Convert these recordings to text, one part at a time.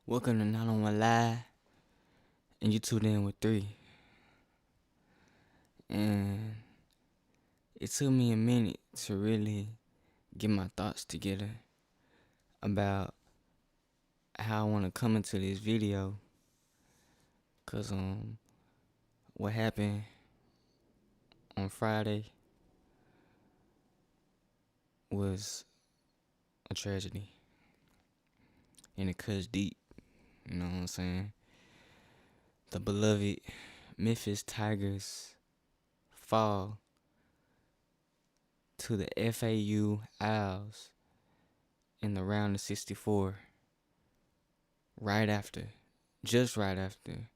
Welcome to Not On One Live, and you tuned in with 3. And it took me a minute to really get my thoughts together about how I want to come into this video. Cause what happened on Friday was a tragedy, and it cuts deep. You know what I'm saying? The beloved Memphis Tigers fall to the FAU Owls in the round of 64 just right after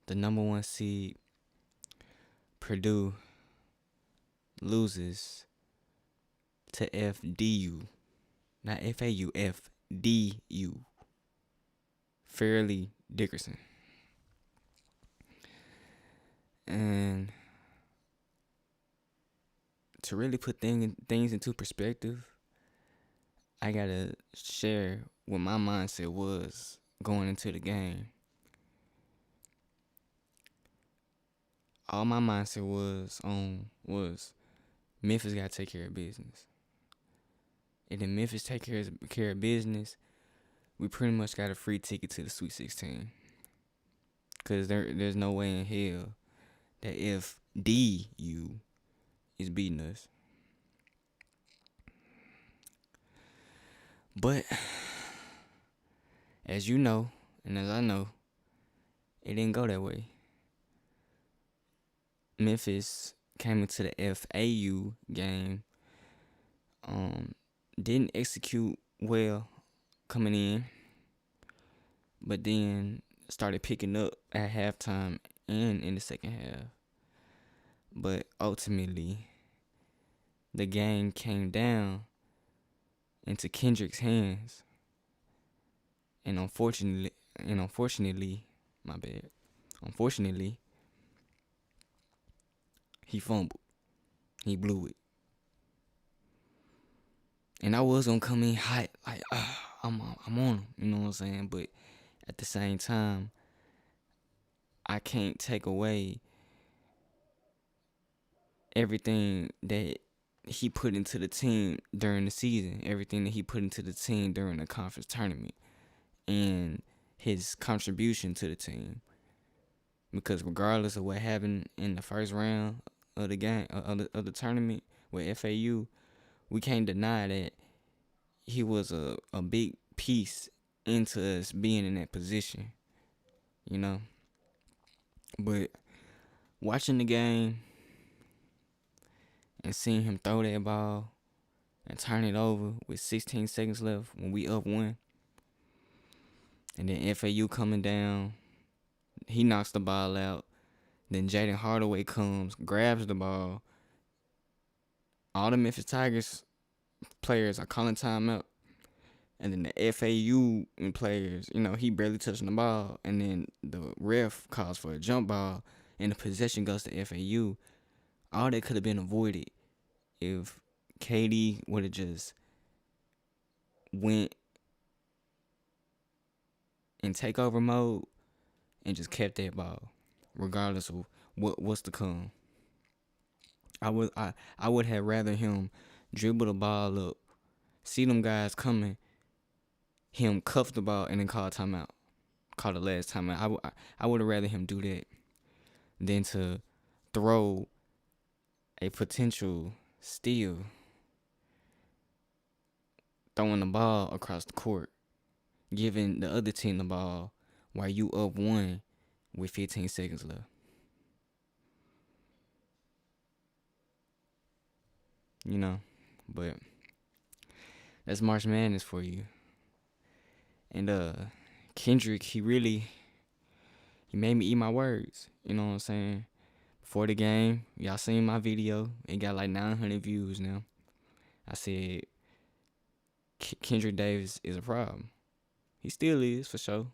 the number 1 seed Purdue loses to FDU, not FAU, FDU, Fairleigh Dickinson. And to really put things into perspective, I gotta share what my mindset was going into the game. All my mindset was Memphis gotta take care of business. And then Memphis take care of business, we pretty much got a free ticket to the Sweet 16. Cause there's no way in hell that FDU is beating us. But as you know, and as I know, it didn't go that way. Memphis came into the FAU game, didn't execute well coming in, but then started picking up at halftime and in the second half. But ultimately, the game came down into Kendrick's hands, and unfortunately, he fumbled. He blew it. And I was gonna come in hot, like, I'm on him, you know what I'm saying? But at the same time, I can't take away everything that he put into the team during the season, everything that he put into the team during the conference tournament, and his contribution to the team. Because regardless of what happened in the first round of the game, of the tournament with FAU, we can't deny that he was a big piece into us being in that position, you know. But watching the game and seeing him throw that ball and turn it over with 16 seconds left when we up 1, and then FAU coming down, he knocks the ball out. Then Jaden Hardaway comes, grabs the ball. All the Memphis Tigers players are calling timeout. And then the FAU players, he barely touching the ball. And then the ref calls for a jump ball, and the possession goes to FAU. All that could have been avoided if KD would have just went in takeover mode and just kept that ball, regardless of what's to come. I would have rather him dribble the ball up, see them guys coming, him cuff the ball, and then call timeout, call the last timeout. I would have rather him do that than to throw a potential steal, throwing the ball across the court, giving the other team the ball while you up 1 with 15 seconds left. But that's March Madness for you. And Kendrick, he made me eat my words. You know what I'm saying? Before the game, y'all seen my video. It got like 900 views now. I said Kendrick Davis is a problem. He still is, for sure.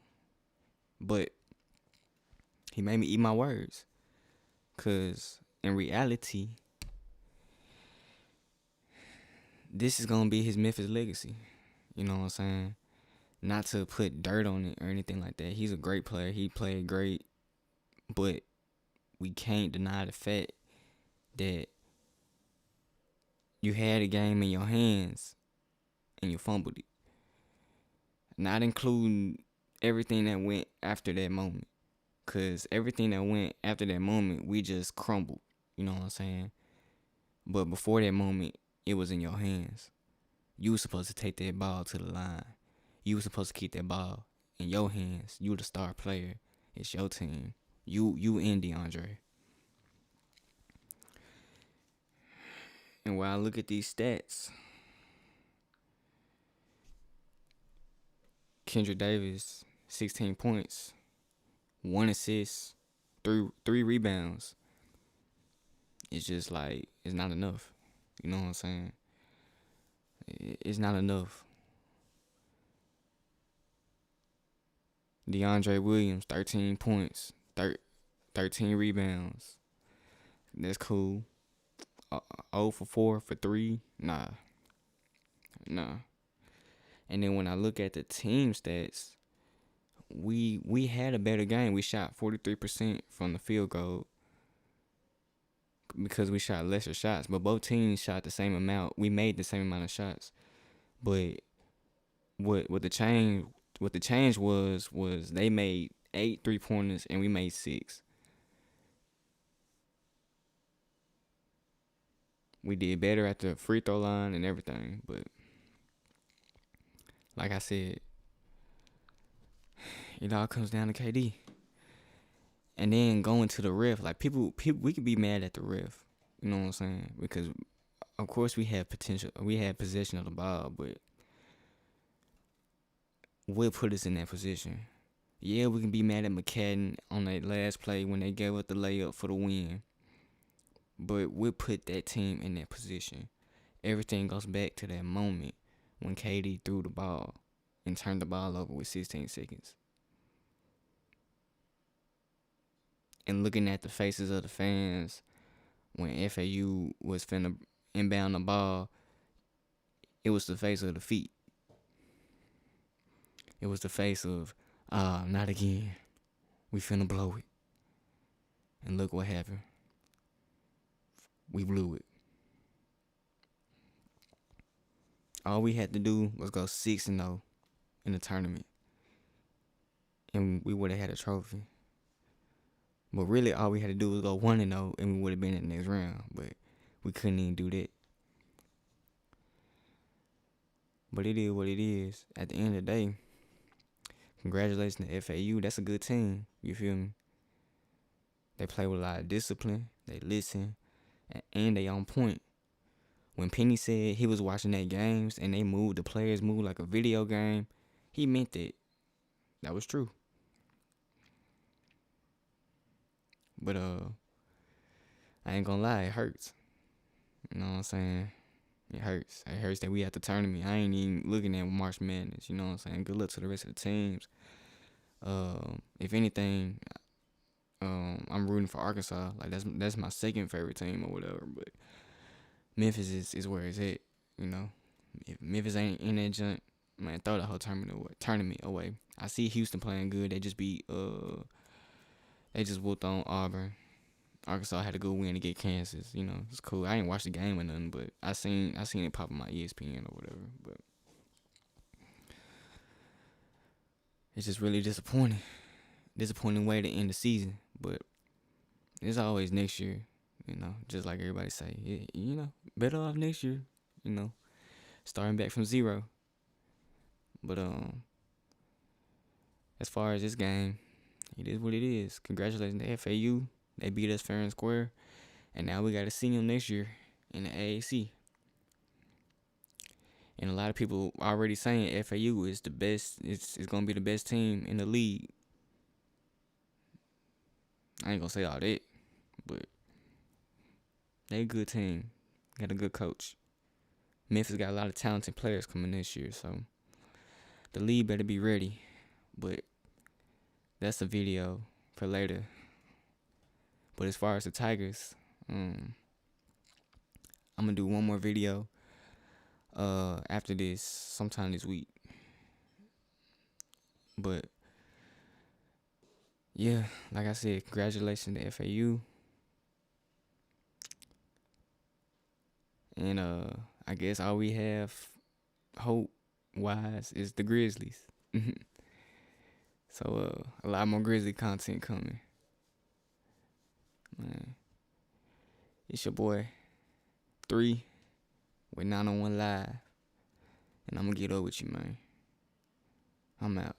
But he made me eat my words. Because in reality, this is going to be his Memphis legacy. You know what I'm saying? Not to put dirt on it or anything like that. He's a great player. He played great, but we can't deny the fact that you had a game in your hands and you fumbled it. Not including everything that went after that moment. Because everything that went after that moment, we just crumbled. You know what I'm saying? But before that moment, it was in your hands. You were supposed to take that ball to the line. You were supposed to keep that ball in your hands. You the star player. It's your team. You and DeAndre. And when I look at these stats, Kendrick Davis, 16 points, 1 assist, three rebounds. It's just like, it's not enough. You know what I'm saying? It's not enough. DeAndre Williams, 13 points, 13 rebounds. That's cool. 0 for 4 for 3. Nah. And then when I look at the team stats, we had a better game. We shot 43% from the field goal because we shot lesser shots. But both teams shot the same amount. We made the same amount of shots. But what the change was they made 8 3-pointers and we made 6. We did better at the free throw line and everything, but like I said, it all comes down to KD. And then going to the ref, like people, we could be mad at the ref. You know what I'm saying? Because of course we had possession of the ball, but what put us in that position? Yeah, we can be mad at McCadden on that last play when they gave up the layup for the win. But what put that team in that position? Everything goes back to that moment when KD threw the ball and turned the ball over with 16 seconds. And looking at the faces of the fans when FAU was finna inbound the ball, it was the face of defeat. It was the face of, not again. We finna blow it. And look what happened. We blew it. All we had to do was go 6-0 in the tournament. And we would have had a trophy. But really, all we had to do was go 1-0 and we would have been in the next round. But we couldn't even do that. But it is what it is. At the end of the day, congratulations to FAU. That's a good team. You feel me? They play with a lot of discipline. They listen. And they on point. When Penny said he was watching their games and the players moved like a video game, he meant that. That was true. But I ain't gonna lie, it hurts. You know what I'm saying? It hurts. It hurts that we at the tournament. I ain't even looking at March Madness. You know what I'm saying? Good luck to the rest of the teams. If anything, I'm rooting for Arkansas. Like that's my second favorite team or whatever. But Memphis is where it's at. You know, if Memphis ain't in that junk, man, throw the whole tournament away. I see Houston playing good. They just whooped on Auburn. Arkansas had a good win to get Kansas. You know, it's cool. I ain't watched the game or nothing, but I seen it pop on my ESPN or whatever. But it's just really disappointing. Disappointing way to end the season. But it's always next year. You know, just like everybody say, you know, better off next year. You know, starting back from zero. But as far as this game, it is what it is. Congratulations to FAU. They beat us fair and square. And now we got to see them next year in the AAC. And a lot of people already saying FAU is the best. It's going to be the best team in the league. I ain't going to say all that. But they a good team. Got a good coach. Memphis got a lot of talented players coming this year. So the league better be ready. But that's a video for later. But as far as the Tigers, I'm going to do one more video after this, sometime this week. But yeah, like I said, congratulations to FAU. And I guess all we have hope wise is the Grizzlies. So a lot more Grizzly content coming. Man. It's your boy 3 with 901 Live. And I'm gonna get up with you, man. I'm out.